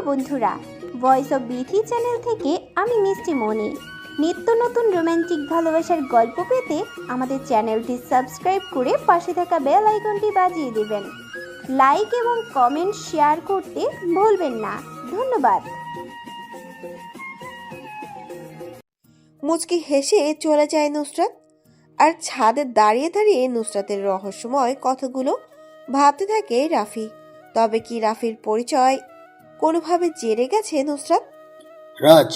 বন্ধুরা, voice of Bithi channel থেকে আমি মিষ্টি মনি। নিত্য নতুন রোমান্টিক ভালোবাসার গল্প পেতে আমাদের চ্যানেলটি সাবস্ক্রাইব করে পাশে থাকা বেল আইকনটি বাজিয়ে দেবেন। লাইক এবং কমেন্ট শেয়ার করতে ভুলবেন না। ধন্যবাদ। মুচকি হেসে চলে যায় নুসরাত, আর ছাদে দাঁড়িয়ে দাঁড়িয়ে নুসরাতের রহস্যময় কথাগুলো ভাবতে থাকে রাফি। তবে কি রাফির পরিচয় কোনোভাবে জেনে গেছে নুসরাত? রাজ,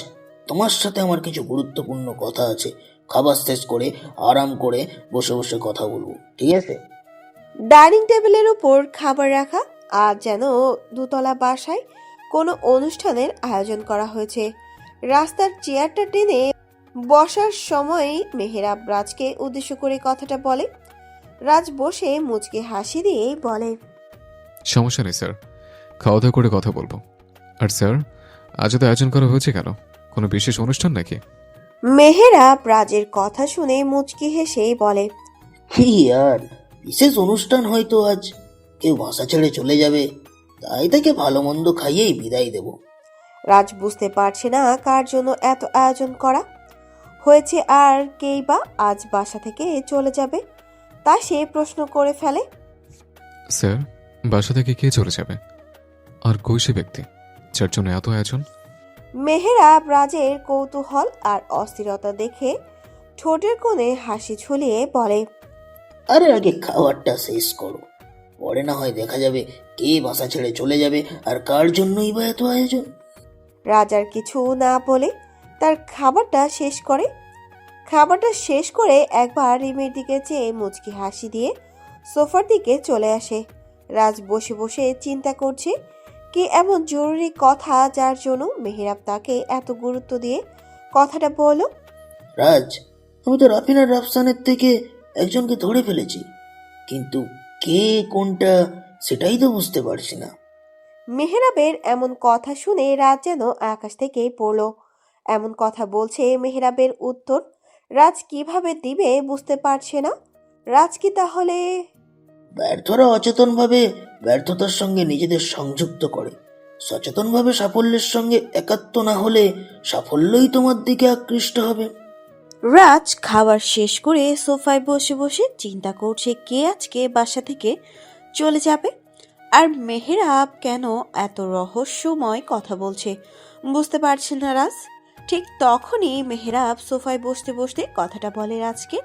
তোমার সাথে আমার কিছু গুরুত্বপূর্ণ কথা আছে। খাবার শেষ করে আরাম করে বসে বসে কথা বলবো, ঠিক আছে? ডাইনিং টেবিলের উপর খাবার রাখা, আর যেন দোতলা বাসায় কোনো অনুষ্ঠানের আয়োজন করা হয়েছে। রাস্তার চেয়ারটা টেনে বসার সময় মেহেরাব রাজকে উদ্দেশ্য করে কথাটা বলে। রাজ বসে মুচকে হাসি দিয়ে বলে, সমস্যা নেই স্যার, খাওয়া দাওয়া করে কথা বলবো। আর স্যার, আজ তো আয়োজন করা হয়েছে কেন? কোনো বিশেষ অনুষ্ঠান নাকি? মেহেরাব রাজের কথা শুনে মুচকি হেসে বলে, কি আর বিশেষ অনুষ্ঠান হয়তো আজ। কেউ বাসা ছেড়ে চলে যাবে, তাই তাকে ভালো মন্দ খাইয়েই বিদায় দেব। রাজ বুঝতে পারছে না কার জন্য এত আয়োজন করা হয়েছে, আর কেই বা আজ বাসা থেকে চলে যাবে, তা সে প্রশ্ন করে ফেলে। স্যার, বাসা থেকে কে চলে যাবে? আর কই সে ব্যক্তি যার জন্য এত আয়োজন? মেহেরাব রাজের কৌতূহল আর অস্থিরতা দেখে ঠোঁটের কোণে হাসি ঝুলিয়ে বলে, আরে আগে খাবারটা শেষ করো, পরে না হয় দেখা যাবে কে বাসা ছেড়ে চলে যাবে আর কার জন্যই বা এত আয়োজন। রাজ আর কিছু না বলে তার খাবারটা শেষ করে একবার রিমের দিকে চেয়ে মুচকি হাসি দিয়ে সোফার দিকে চলে আসে। রাজ বসে বসে চিন্তা করছে কি এমন জরুরি কথা যার জন্য মেহেরাব তাকে এত গুরুত্ব দিয়ে কথাটা বলল। রাজ, আমি তো রাফিনা রাফসানের থেকে একজনকে ধরে ফেলেছি, কিন্তু কে কোনটা সেটাই তো বুঝতে পারছি না। মেহেরাবের এমন কথা শুনে রাজ যেন আকাশ থেকেই পড়ল। এমন কথা বলছে, মেহেরাবের উত্তর রাজ কিভাবে দিবে বুঝতে পারছে না। রাজ কি তাহলে? ব্যর্থরা অচেতনভাবে ব্যর্থতার সঙ্গে নিজেদের সংযুক্ত করে। সচেতনভাবে সাফল্যের সঙ্গে একাত্ম না হলে সাফল্যই তোমার দিকে আকৃষ্ট হবে। রাজ খাবার শেষ করে সোফায় বসে বসে চিন্তা করছে কে আজকে বাসা থেকে চলে যাবে, আর মেহেরাব কেন এত রহস্যময় কথা বলছে বুঝতে পারছে না রাজ। ঠিক তখনই মেহেরাব সোফায় বসতে বসতে কথাটা বলে রাজকে।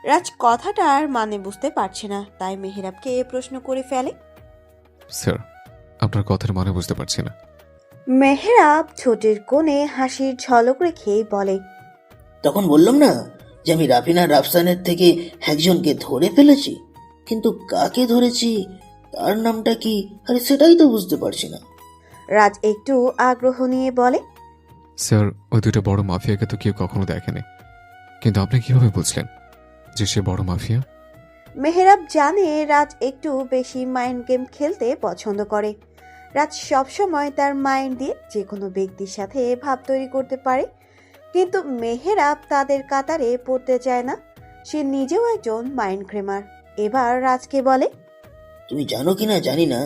রাজ কথাটার মানে বুঝতে পারছে না, তাই মেহেরাবকে প্রশ্ন করে ফেলে। স্যার, আপনার কথার মানে বুঝতে পারছি না। মেহেরাব ঠোঁটের কোণে হাসির ঝলক রেখে বলে, তখন বললাম না যে আমি রাফিনা রাফসানের থেকে একজনকে ধরে ফেলেছি, কিন্তু কাকে ধরেছি, তার নামটা কি, আরে সেটাই তো বুঝতে পারছি না। রাজ একটু আগ্রহ নিয়ে বলে, স্যার, ওই দুটো বড় মাফিয়াকে তো কেউ কখনো দেখেনি, কিন্তু আপনি কিভাবে বুঝলেন যে সে বড় মাফিয়া? মেহেরাব জানে রাজ একটু বেশি মাইন্ড গেম খেলতে পছন্দ করে। রাজ সবসময় তার মাইন্ড দিয়ে যে কোনো ব্যক্তির সাথে ভাব তৈরি করতে পারে, কিন্তু মেহেরাব তাদের কাতারে পড়তে চায় না। সে নিজেও একজন মাইন্ড ক্রেমার। এবার রাজকে বলে, তুমি জানো কিনা জানি না,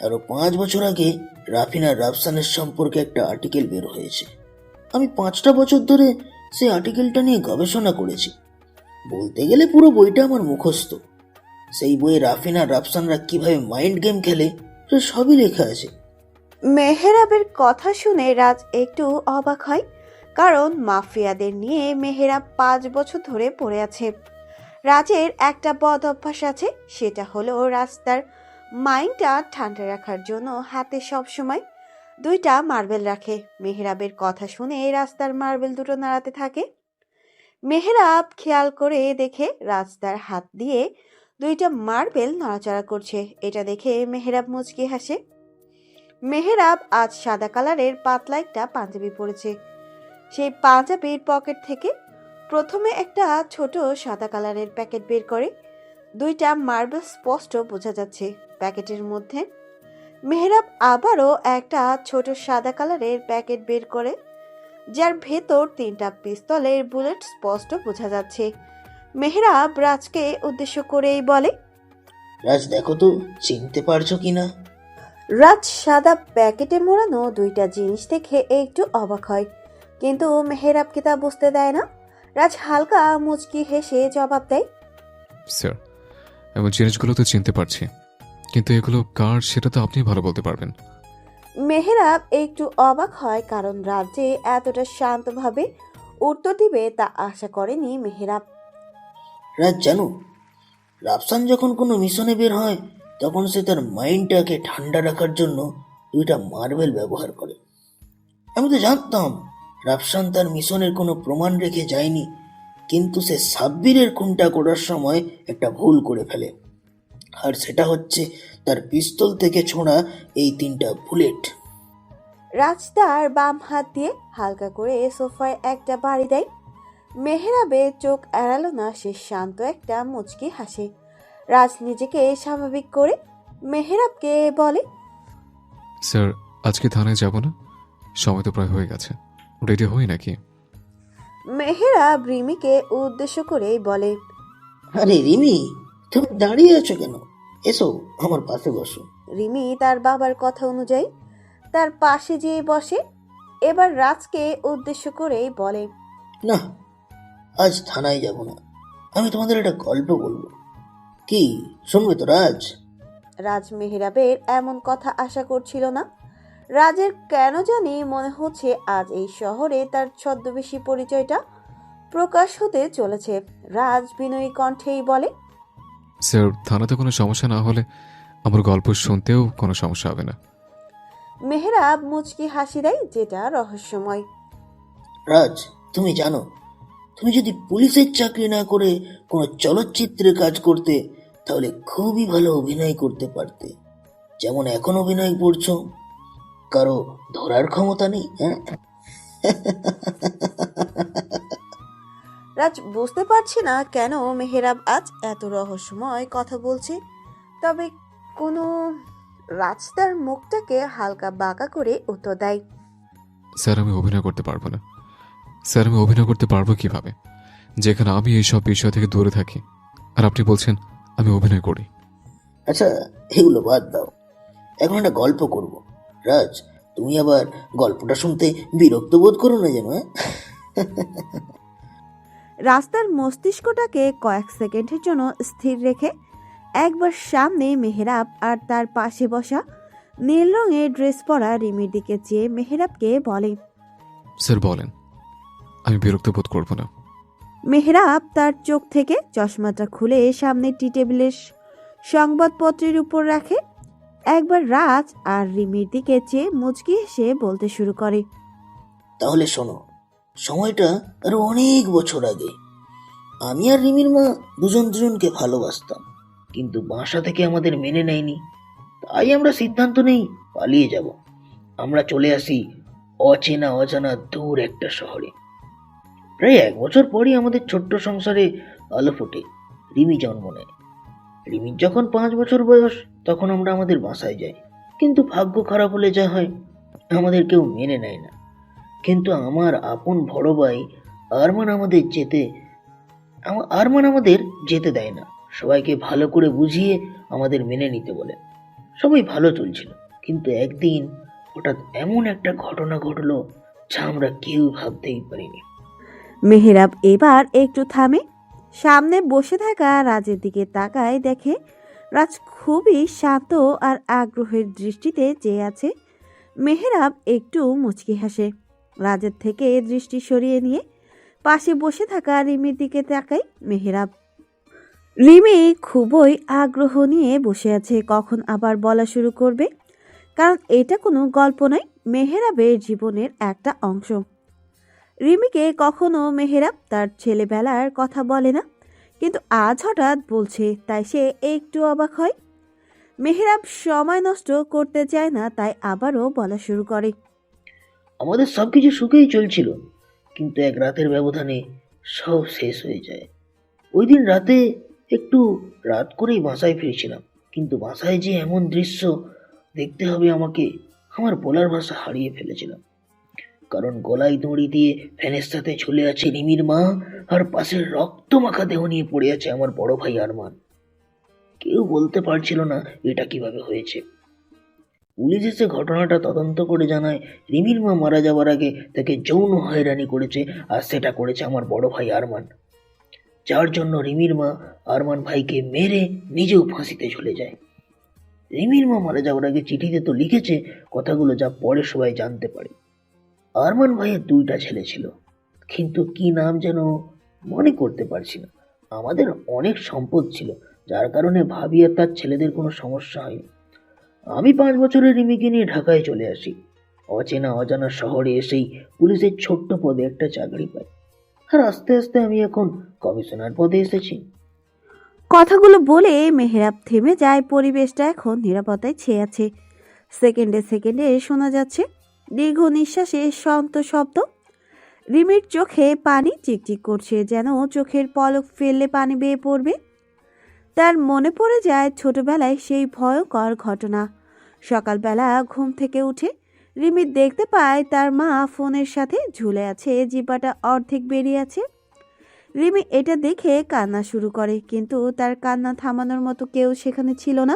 আরো 5 বছর আগে রাফিনা রাফসানের সম্পর্কে একটা আর্টিকেল বের হয়েছে। আমি 5টা বছর ধরে সেই আর্টিকেলটা নিয়ে গবেষণা করেছি। বলতে গেলে পুরো বইটা আমার মুখস্থ। সেই বইয়ে রাফিনা রাফসানরা কিভাবে মাইন্ড গেম খেলে সে সবই লেখা আছে। মেহেরাবের কথা শুনে রাজ একটু অবাক হয়, কারণ মাফিয়াদের নিয়ে মেহেরাব 5 বছর ধরে পড়ে আছে। রাজের একটা বদ অভ্যাস আছে, সেটা হলো রাস্তার মাইন্ডটা ঠান্ডা রাখার জন্য হাতে সবসময় 2টা মার্বেল রাখে। মেহেরাবের কথা শুনে রাস্তার মার্বেল দুটো নাড়াতে থাকে। মেহেরাব খেয়াল করে দেখে রাস্তার হাত দিয়ে 2টা মার্বেল নড়াচড়া করছে। এটা দেখে মেহেরাব মুচকি হাসে। মেহেরাব আজ সাদা কালারের পাতলা একটা পাঞ্জাবি পরেছে। সেই পাঞ্জাবির পকেট থেকে প্রথমে একটা ছোট সাদা কালারের প্যাকেট বের করে। 2টা মার্বেল স্পষ্ট বোঝা যাচ্ছে প্যাকেটের মধ্যে। মেহেরাব আবারও একটা ছোট সাদা কালারের প্যাকেট বের করে, যার ভেতর 3টা পিস্তলের বুলেট স্পষ্ট বোঝা যাচ্ছে। মেহেরাব রাজকে উদ্দেশ্য করেই বলে, রাজ, দেখো তো চিনতে পারছো কিনা? রাজ সাদা প্যাকেটে মোড়ানো দুইটা জিনিস দেখে একটু অবাক হয়, কিন্তু মেহেরাবকে তা বুঝতে দেয় না। রাজ হালকা মুচকি হেসে জবাব দেয়, স্যার, এমন জিনিসগুলো তো চিনতে পারছি, কিন্তু এগুলো কার সেটা তো আপনি ভালো বলতে পারবেন। মেহেরাব একটু অবাক হয়, কারণ রাজ যে এতটা শান্তভাবে উত্তর দিবে তা আশা করেনি মেহেরাব। রাজ জানো, রাফসান যখন কোনো মিশনে বের হয় তখন সে তার মাইন্ডটাকে ঠান্ডা রাখার জন্য দুইটা মার্বেল ব্যবহার করে। আমি তো জানতাম রাফসান তার মিশনের কোনো প্রমাণ রেখে যায়নি, কিন্তু সে সাব্বিরের খুনটা করার সময় একটা ভুল করে ফেলে, আর সেটা হচ্ছে তার পিস্তল থেকে ছোঁড়া এই 3টা বুলেট। রাজ তার বাম হাত দিয়ে হালকা করে সোফায় একটা বাড়ি দেয়। মেহেরাবের চোখ এড়ালো না, সে শান্ত একটা মুচকি হাসে। রাজ নিজেকে স্বাভাবিক করে মেহেরাবকে বলে, স্যার, আজকে থানায় যাব না? সময় তো প্রায় হয়ে গেছে, রেডি হই নাকি? মেহেরাব রিমিকে উদ্দেশ্য করেই বলে, আরে রিমি, তুমি দাঁড়িয়ে আছো কেন? এসো আমার পাশে বসো। রিমি তার বাবার কথা অনুযায়ী তার পাশে যেয়ে বসে। এবার রাজকে উদ্দেশ্য করেই বলে, না, আজ থানায় যাব না, আমি তোমাদের একটা গল্প বলবো। কি শুনবে তো রাজ? রাজ মেহেরাবের এমন কথা আশা করছিল না। রাজের কেন জানি মনে হচ্ছে আজ এই শহরে তার ছদ্মবেশী পরিচয়টা প্রকাশ হতে চলেছে। রাজ বিনয়ী কণ্ঠেই বলে, স্যার, থানাতে কোনো সমস্যা না হলে আমার গল্প শুনতেও কোনো সমস্যা হবে না। মেহেরাব মুচকি হাসি দেয়, যেটা রহস্যময়। রাজ, তুমি জানো, তুমি যদি পুলিশের চাকরি না করে কোনো চলচ্চিত্রে কাজ করতে তাহলে খুবই ভালো অভিনয় করতে পারতে। যেমন এখন অভিনয় করছো, কারো ধরার ক্ষমতা নেই। হ্যাঁ, রাজ বুঝতে পারছে না কেন মেহেরাব আজ এত রহস্যময় কথা বলছে। তবে কোনো রাজ তার মুখটাকে হালকা বাঁকা করে উত্তর দেয়, স্যার, আমি অভিনয় করতে পারবো না। স্যার, আমি অভিনয় করতে পারবো কিভাবে, যেখানে আমি এইসব বিষয় থেকে দূরে থাকি, আর আপনি বলছেন আমি অভিনয় করি? আচ্ছা, এগুলো বাদ দাও, এখন একটা গল্প করব। রাজ, তুমি আবার গল্পটা শুনতে বিরক্ত বোধ করো না যেন? হ্যাঁ? রাস্তার মস্তিষ্কটাকে কয়েক সেকেন্ডের জন্য স্থির রেখে একবার সামনে মেহেরাব আর তার পাশে বসা নীল রঙের ড্রেস পরা রিমির দিকে চেয়ে মেহেরাবকে বলে, স্যার বলেন, আমি বিরক্ত বোধ করবো না। মেহেরাব তার চোখ থেকে চশমাটা খুলে সামনে টি টেবিলের সংবাদপত্রের উপর রাখে। একবার রাজ আর রিমির দিকে চেয়ে মুচকি হেসে বলতে শুরু করে, তাহলে শোনো, সময়টা আরো অনেক বছর আগে। আমি আর রিমির মা দুজন দুজনকে ভালোবাসতাম, কিন্তু বাসা থেকে আমাদের মেনে নেয়নি। তাই আমরা সিদ্ধান্ত নেই পালিয়ে যাব। আমরা চলে আসি অচেনা অজানা দূর একটা শহরে। প্রায় 1 বছর পরই আমাদের ছোট্ট সংসারে আলো ফোটে। রিমি জন্ম নেয়। রিমির যখন 5 বছর বয়স তখন আমরা আমাদের বাসায় যাই, কিন্তু ভাগ্য খারাপ হলে যা হয়, আমাদের কেউ মেনে নেয় না। কিন্তু আমার আপন বড় ভাই আরমান আমাদের যেতে দেয় না। সবাইকে ভালো করে বুঝিয়ে আমাদের মেনে নিতে বলে। সবাই ভালো চলছিল, কিন্তু একদিন হঠাৎ এমন একটা ঘটনা ঘটলো যা আমরা কেউ ভাবতেই পারিনি। মেহেরাব এবার একটু থামে, সামনে বসে থাকা রাজের দিকে তাকায়, দেখে রাজ খুবই শান্ত আর আগ্রহের দৃষ্টিতে চেয়ে আছে। মেহেরাব একটু মুচকি হাসে, রাজের থেকে দৃষ্টি সরিয়ে নিয়ে পাশে বসে থাকা রিমির দিকে তাকায় মেহেরাব। রিমি খুবই আগ্রহ নিয়ে বসে আছে, কখন আবার বলা শুরু করবে, কারণ এটা কোনো গল্প নয়, মেহেরাবের জীবনের একটা অংশ। রিমিকে কখনো মেহেরাব তার ছেলেবেলার কথা বলে না, কিন্তু আজ হঠাৎ বলছে, তাই সে একটু অবাক হয়। মেহেরাব সময় নষ্ট করতে চায় না, তাই আবারও বলা শুরু করে, আমাদের সবকিছু সুখেই চলছিল, কিন্তু এক রাতের ব্যবধানে সব শেষ হয়ে যায়। ওই দিন রাতে একটু রাত করেই বাসায় ফিরছিলাম, কিন্তু বাসায় যে এমন দৃশ্য দেখতে হবে আমাকে, আমার বলার ভাষা হারিয়ে ফেলেছিলাম। কারণ গলায় দড়ি দিয়ে ফ্যানের সাথে ঝুলে আছে রিমির মা, আর পাশের রক্ত মাখা দেহ নিয়ে পড়ে আছে আমার বড় ভাই আরমান। কেউ বলতে পারছিল না এটা কিভাবে হয়েছে। পুলিশ এসে ঘটনাটা তদন্ত করে জানায় রিমির মা মারা যাওয়ার আগে তাকে যৌন হয়রানি করেছে, আর সেটা করেছে আমার বড় ভাই আরমান, যার জন্য রিমির মা আরমান ভাইকে মেরে নিজেও ফাঁসিতে ঝুলে যায়। রিমির মা মারা যাওয়ার আগে চিঠিতে তো লিখেছে কথাগুলো, যা পরে সবাই জানতে পারে। আরমান ভাইয়ের 2টা ছেলে ছিল, কিন্তু কি নাম যেন মনে করতে পারছি না। আমাদের অনেক সম্পদ ছিল, যার কারণে ভাবি আর তার ছেলেদের কোনো সমস্যা হয়নি। আমি 5 বছরের রিমিকে নিয়ে ঢাকায় চলে আসি। অচেনা অজানা শহরে এসেই পুলিশের ছোট্ট পদে একটা চাকরি পাই, আর আস্তে আস্তে আমি এখন কমিশনার পদে এসেছি। কথাগুলো বলে মেহেরাব থেমে যায়। পরিবেশটা এখন নিরাপত্তায় ছেয়ে আছে। সেকেন্ডে সেকেন্ডে শোনা যাচ্ছে দীর্ঘ নিঃশ্বাসে শান্ত শব্দ। রিমির চোখে পানি চিকচিক করছে, যেন চোখের পলক ফেললে পানি বেয়ে পড়বে। তার মনে পড়ে যায় ছোটবেলায় সেই ভয়ঙ্কর ঘটনা। সকালবেলা ঘুম থেকে উঠে রিমি দেখতে পায় তার মা ফোনের সাথে ঝুলে আছে, জিহ্বাটা অর্ধেক বেরিয়ে আছে। রিমি এটা দেখে কান্না শুরু করে, কিন্তু তার কান্না থামানোর মতো কেউ সেখানে ছিল না,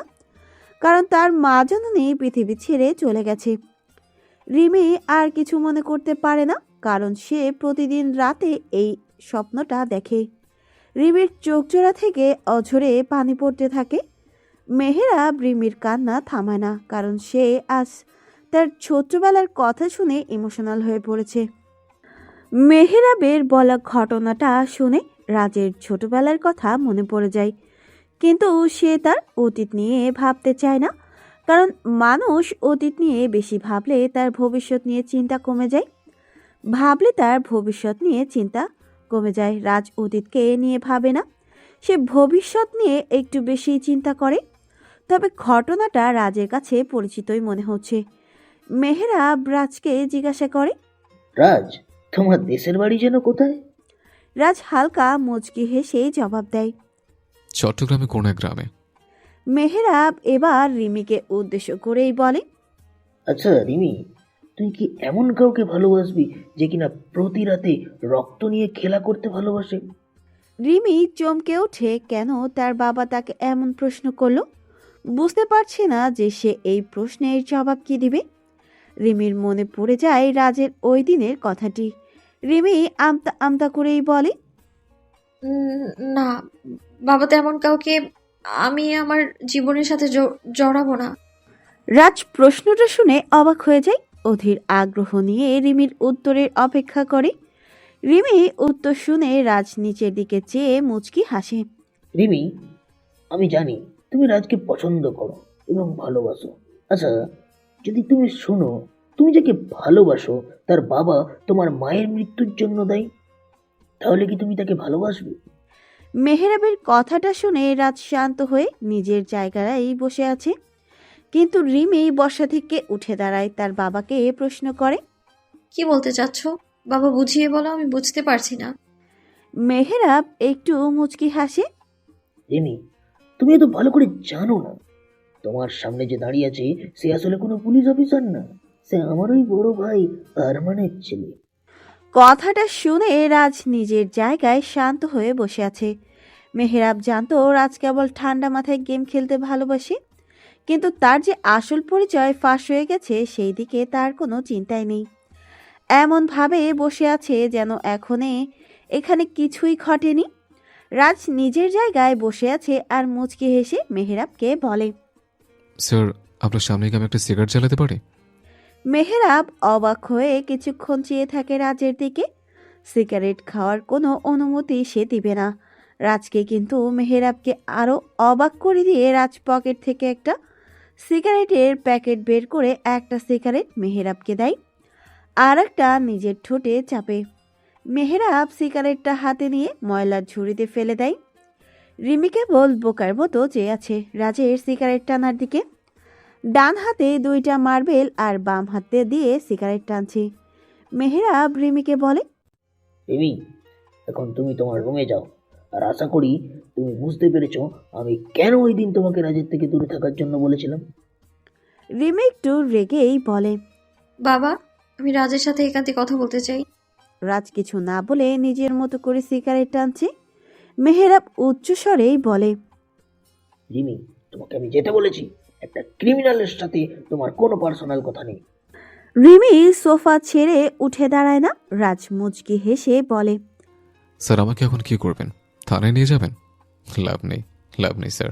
কারণ তার মা জননী পৃথিবী ছেড়ে চলে গেছে। রিমি আর কিছু মনে করতে পারে না, কারণ সে প্রতিদিন রাতে এই স্বপ্নটা দেখে। রিমির চোখজোড়া থেকে অঝরে পানি পড়তে থাকে। মেহেরাব রিমির কান্না থামায় না, কারণ সে আজ তার ছোট্টবেলার কথা শুনে ইমোশনাল হয়ে পড়েছে। মেহেরাবের বলা ঘটনাটা শুনে রাজের ছোটবেলার কথা মনে পড়ে যায়, কিন্তু সে তার অতীত নিয়ে ভাবতে চায় না, কারণ মানুষ অতীত নিয়ে বেশি ভাবলে তার ভবিষ্যৎ নিয়ে চিন্তা কমে যায়। রাজ অতীতকে নিয়ে ভাবে না, সে ভবিষ্যৎ নিয়ে একটু বেশি চিন্তা করে। তবে ঘটনাটা রাজের কাছে পরিচিতই মনে হচ্ছে। মেহেরাব রাজকে জিজ্ঞাসা করে, রাজ, তোমার দেশের বাড়ি যেন কোথায়? রাজ হালকা মুচকি হেসে জবাব দেয়। চট্টগ্রামে কোন এক গ্রামে। মেহেরাব এবার রিমিকে উদ্দেশ্য করেই বলে, আচ্ছা রিমি, তুই কি এমন কাউকে ভালোবাসবি যে কিনা প্রতি রাতে রক্ত নিয়ে খেলা করতে ভালোবাসে? রিমি চমকে ওঠে। কেন তার বাবা তাকে এমন প্রশ্ন করলো? বুঝতে পারছে না যে সে এই প্রশ্নের জবাব কি দিবে। রিমির মনে পড়ে যায় রাজের ওই দিনের কথাটি। রিমি আমতা আমতা করেই বলে, না, বাবা তেমন কাউকে আমি আমার জীবনের সাথে জড়াবো না। রাজ প্রশ্নটা শুনে অবাক হয়ে যায়। অধীর আগ্রহ নিয়ে রিমির উত্তরের অপেক্ষা করে। রিমি উত্তর শুনে রাজ নিচের দিকে চেয়ে মুচকি হাসে। রিমি, আমি জানি তুমি রাজকে পছন্দ করো এবং ভালোবাসো। আচ্ছা, যদি তুমি শোনো তুমি যাকে ভালোবাসো তার বাবা তোমার মায়ের মৃত্যুর জন্য দায়ী, তাহলে কি তুমি তাকে ভালোবাসবে? মেহেরাবের কথাটা শুনে রাজ শান্ত হয়ে নিজের জায়গায় বসে আছে, কিন্তু রিমি বসা থেকে উঠে দাঁড়ায়, তার বাবাকে প্রশ্ন করে, কি বলতে চাচ্ছ বাবা? বুঝিয়ে বলো, আমি বুঝতে পারছি না। মেহেরাব একটু মুচকি হাসে। রিমি, তুমি এত ভালো করে জানো না, তোমার সামনে যে দাঁড়িয়ে আছে সে আসলে কোনো পুলিশ অফিসার না, সে আমারই বড় ভাই আরমানের ছেলে। কথাটা শুনে রাজ নিজের জায়গায় শান্ত হয়ে বসে আছে। মেহেরাব জানতো রাজ কেবল ঠান্ডা মাথায় গেম খেলতে ভালোবাসে, কিন্তু তার যে আসল পরিচয় ফাঁস হয়ে গেছে সেই দিকে তার কোনো চিন্তাই নেই। এমন ভাবে বসে আছে যেন এখানে কিছুই ঘটেনি। রাজ নিজের জায়গায় বসে আছে আর মুচকি হেসে মেহেরাবকে বলে, স্যার, আপনার সামনে কি আমি একটা সিগারেট জ্বালাতে পারি? মেহেরাব অবাক হয়ে কিছুক্ষণ চেয়ে থাকে রাজের দিকে। সিগারেট খাওয়ার কোনো অনুমতি সে দিবে না রাজকে, কিন্তু মেহেরাবকে আরও অবাক করে দিয়ে রাজ পকেট থেকে একটা সিগারেটের প্যাকেট বের করে একটা সিগারেট মেহেরাবকে দেয়, আর একটা নিজের ঠোঁটে চাপে। মেহেরাব সিগারেটটা হাতে নিয়ে ময়লার ঝুড়িতে ফেলে দেয়। রিমি কেবল বোকার মতো চেয়ে আছে রাজের সিগারেট টানার দিকে। ডান হাতে 2টা মার্বেল আর বাম হাতে দিয়ে সিগারেট টানছে। মেহেরাব রিমিকে বলে, রিমি, এখন তুমি তোমার রুমে যাও, আর আশা করি তুমি বুঝতে পেরেছো আমি কেন ওই দিন তোমাকে রাজের থেকে দূরে থাকার জন্য বলেছিলাম। রিমি একটু রেগেই বলে, বাবা, আমি রাজের সাথে একান্তে কথা বলতে চাই। রাজ কিছু না বলে নিজের মতো করে সিগারেট টানছে। মেহেরাব উচ্চস্বরেই বলে, রিমি, তোমাকে আমি যেতে বলেছি, একটা ক্রিমিনালের সাথে তোমার কোনো পার্সোনাল কথা নেই। রিমি সোফা ছেড়ে উঠে দাঁড়ায় না। রাজ মুচকি হেসে বলে, স্যার আমাকে এখন কি করবেন? থানায় নিয়ে যাবেন? লাভ নেই, লাভ নেই স্যার।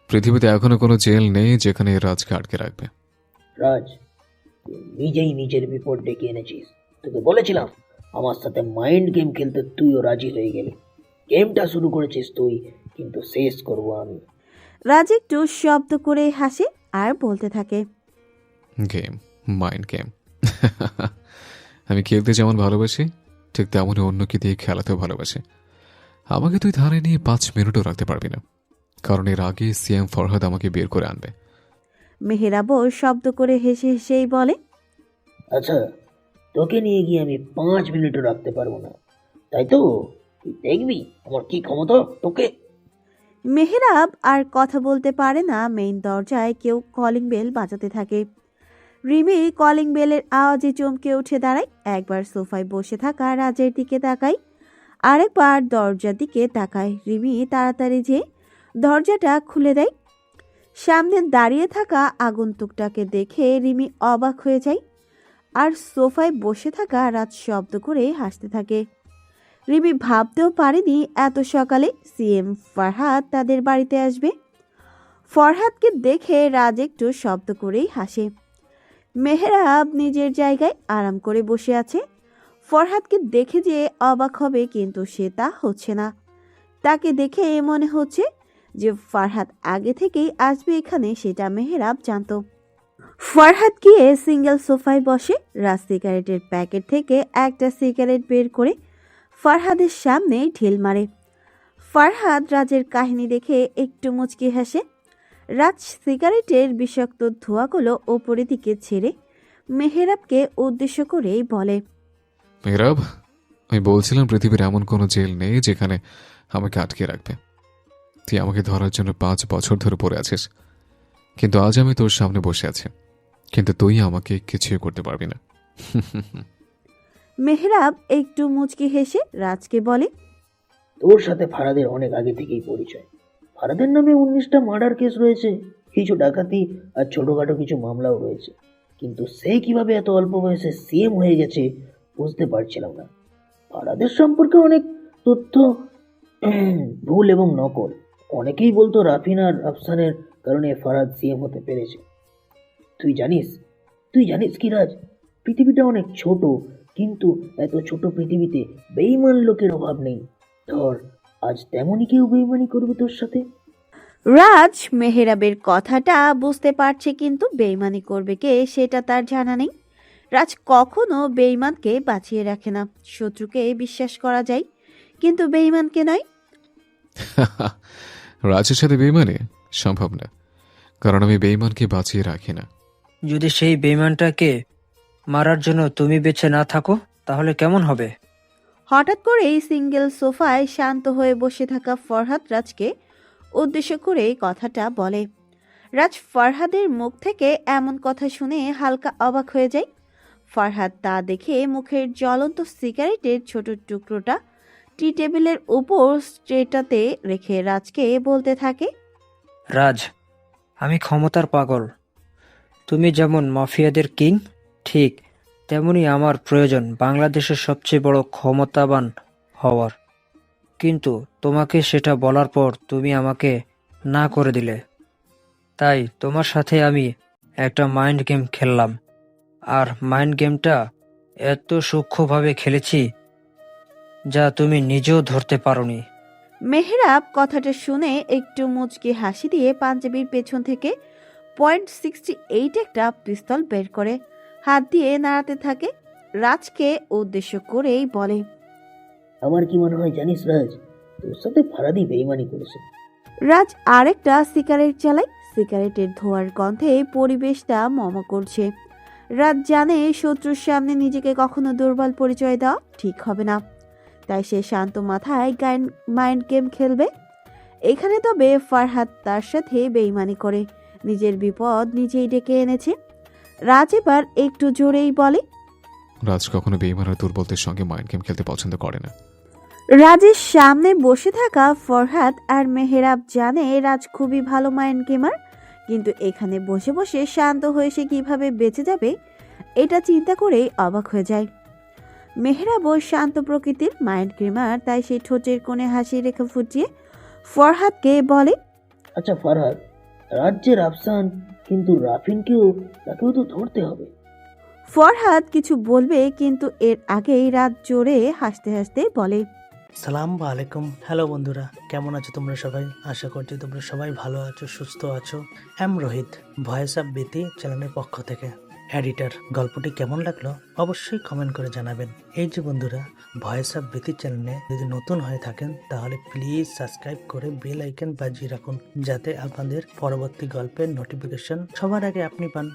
পৃথিবীতে এখনো কোনো জেল নেই যেখানে রাজকে আটকে রাখবে। রাজ, তুই নিজেই নিজের বিপদ ডেকে এনেছিস। তোকে বলেছিলাম আমার সাথে মাইন্ড গেম খেলতে, তুইও রাজি হয়ে গেলি। গেমটা শুরু করেছিস তুই, কিন্তু শেষ করবো আমি। রাজ একটু শব্দ করে হাসে আর বলতে থাকে, গেম, মাইন্ড গেম। আমি খেলতে যেমন ভালোবাসি ঠিক তেমনই অন্যকে দিয়ে খেলাতেও ভালোবাসি। আমাকে তুই ধারে নিয়ে 5 মিনিটও রাখতে পারবি না, কারণ এর আগে সিএম ফরহাদ আমাকে বের করে আনবে। মেহেরাবও শব্দ করে হেসে হেসেই বলে, আচ্ছা, তোকে নিয়ে গিয়ে আমি 5 মিনিটও রাখতে পারবো না, তাই তো? তুই দেখবি আমার কি ক্ষমতা তোকে। মেহেরাব আর কথা বলতে পারে না। মেইন দরজায় কেউ কলিং বেল বাজাতে থাকে। রিমি কলিং বেলের আওয়াজে চমকে উঠে দাঁড়ায়। একবার সোফায় বসে থাকা রাজের দিকে তাকায়, আরেকবার দরজার দিকে তাকায়। রিমি তাড়াতাড়ি যেয়ে দরজাটা খুলে দেয়। সামনে দাঁড়িয়ে থাকা আগন্তুকটাকে দেখে রিমি অবাক হয়ে যায়, আর সোফায় বসে থাকা রাজ শব্দ করে হাসতে থাকে। রিমি ভাবতেও পারেনি এত সকালে সিএম ফরহাদ তাদের বাড়িতে আসবে। ফরহাদকে দেখে রাজ একটু শব্দ করেই হাসে। মেহরাব নিজের জায়গায় আরাম করে বসে আছে। ফরহাদকে দেখে যে অবাক হবে, কিন্তু সে তা হচ্ছে না। তাকে দেখে মনে হচ্ছে যে ফরহাদ আগে থেকেই আসবে এখানে, সেটা মেহরাব জানতো। ফরহাদ গিয়ে সিঙ্গেল সোফায় বসে। রাজ সিগারেটের প্যাকেট থেকে একটা সিগারেট বের করে ফরহাদের সামনে ঢিল মারে। ফরহাদ রাজের কাহিনী দেখে একটু মুচকি হাসে। রাজ সিগারেটের বিষাক্ত ধোঁয়াগুলো ওপরের দিকে ছেড়ে মেহেরাবকে উদ্দেশ্য করেই বলে, মেহরাব, আমি বলছিলাম পৃথিবীর এমন কোনো জেল নেই যেখানে আমাকে আটকে রাখবে। তুই আমাকে ধরার জন্য 5 বছর ধরে পড়ে আছিস, কিন্তু আজ আমি তোর সামনে বসে আছি, কিন্তু তুই আমাকে কিছুই করতে পারবি না। মেহরাব একটু মুচকি হেসে রাজকে বলে, তোর সাথে ফারাদের অনেক আগে থেকেই পরিচয়। ফারাদের নামে 19টা মার্ডার কেস রয়েছে, কিছু ডাকাতি আর ছোটখাটো কিছু মামলাও রয়েছে, কিন্তু সে কিভাবে এত অল্প বয়সে সিএম হয়ে গেছে বুঝতে পারছিলাম না। ফারাদের সম্পর্কে অনেক তথ্য ভুল এবং নকল। অনেকেই বলতো রাফিন আর আফসানের কারণে ফারাদ সিএম হতে পেরেছে। তুই জানিস কি রাজ, পৃথিবীটা অনেক ছোট, কিন্তু এত ছোট পৃথিবীতে বেঈমান লোকের অভাব নেই। ধর, আজ তেমনই কেউ বেঈমানি করবে তোর সাথে। রাজ মেহেরাবের কথাটা বুঝতে পারছে, কিন্তু বেইমানি করবে কে সেটা তার জানা নেই। রাজ কখনো বেইমানকে বাঁচিয়ে রাখে না। শত্রুকে বিশ্বাস করা যায়, কিন্তু বেইমানকে নয়। রাজের সাথে বেইমানি সম্ভব না, কারণ আমি বেইমানকে বাঁচিয়ে রাখি না। যদি সেই বেঈমানটাকে মারার জন্য তুমি বেঁচে না থাকো তাহলে কেমন হবে? হঠাৎ করেই সিঙ্গেল সোফায় শান্ত হয়ে বসে থাকা ফরহাদ রাজকে উদ্দেশ্য করে কথাটা বলে। রাজ ফরহাদের মুখ থেকে এমন কথা শুনে হালকা অবাক হয়ে যায়। ফরহাদ তা দেখে মুখের জ্বলন্ত সিগারেটের ছোট টুকরোটা টি টেবিলের উপর স্ট্রেটাতে রেখে রাজকে বলতে থাকে, রাজ, আমি ক্ষমতার পাগল। তুমি যেমন মাফিয়াদের কিং, ঠিক তেমনি আমার প্রয়োজন বাংলাদেশের সবচেয়ে বড় ক্ষমতাবান হওয়ার। কিন্তু তোমাকে সেটা বলার পর তুমি আমাকে না করে দিলে। তাই তোমার সাথে আমি একটা মাইন্ড গেম খেললাম, আর মাইন্ড গেমটা এত সূক্ষ্মভাবে খেলেছি যা তুমি নিজেও ধরতে পারোনি। মেহরাব কথাটা শুনে একটু মুচকি হাসি দিয়ে পাঞ্জাবির পেছন থেকে .68 একটা পিস্তল বের করে হাত দিয়ে নাড়াতে থাকে। রাজকে উদ্দেশ্য করেই বলে, আমার কি মনে হয় জানিস রাজ, তোর সাথে ফারাদি বেঈমানি করেছে। রাজ আরেকটা সিগারেট চালায়। সিগারেটের ধোঁয়ার গন্ধে পরিবেশটা মম করছে। রাজ জানে শত্রুর সামনে নিজেকে কখনো দুর্বল পরিচয় দেওয়া ঠিক হবে না, তাই সে শান্ত মাথায় মাইন্ড গেম খেলবে এখানে। তবে ফরহাদ তার সাথে বেইমানি করে নিজের বিপদ নিজেই ডেকে এনেছে। রাজ এবার একটু জোরেই বলে, রাজ কখনো বেইমান আর দুর্বলদের সঙ্গে মাইন্ড গেম খেলতে পছন্দ করে না। রাজের সামনে বসে থাকা ফরহাদ আর মেহেরাব জানে রাজ খুবই ভালো মাইন্ড গেমার, কিন্তু এখানে বসে বসে শান্ত হয়ে সে কিভাবে বেঁচে যাবে এটা চিন্তা করেই অবাক হয়ে যায়। মেহরাবও শান্ত প্রকৃতির মাইন্ড গেমার, তাই সে ঠোঁটের কোণে হাসি রেখা ফুটিয়ে ফরহাদকে বলে, আচ্ছা ফারহাদ, রাজ্যে রাফসান, কিন্তু তাকেও তো ধরতে হবে। ফরহাদ কিছু বলবে কিন্তু এর আগেই রাত জোরে হাসতে হাসতে বলে, সালাম আলাইকুম। হ্যালো বন্ধুরা, কেমন আছো তোমরা সবাই? আশা করছি তোমরা সবাই ভালো আছো, সুস্থ আছো। এম রোহিত, ভয়েস অফ বিতি চ্যানেলের পক্ষ থেকে এডিটর। গল্পটি কেমন লাগলো অবশ্যই কমেন্ট করে জানাবেন। এই যে বন্ধুরা, ভয়েস অফ বিতি চ্যানেলে যদি নতুন হয়ে থাকেন তাহলে প্লিজ সাবস্ক্রাইব করে বেল আইকন বাজিয়ে রাখুন, যাতে আপনাদের পরবর্তী গল্পের নোটিফিকেশন সবার আগে আপনি পান।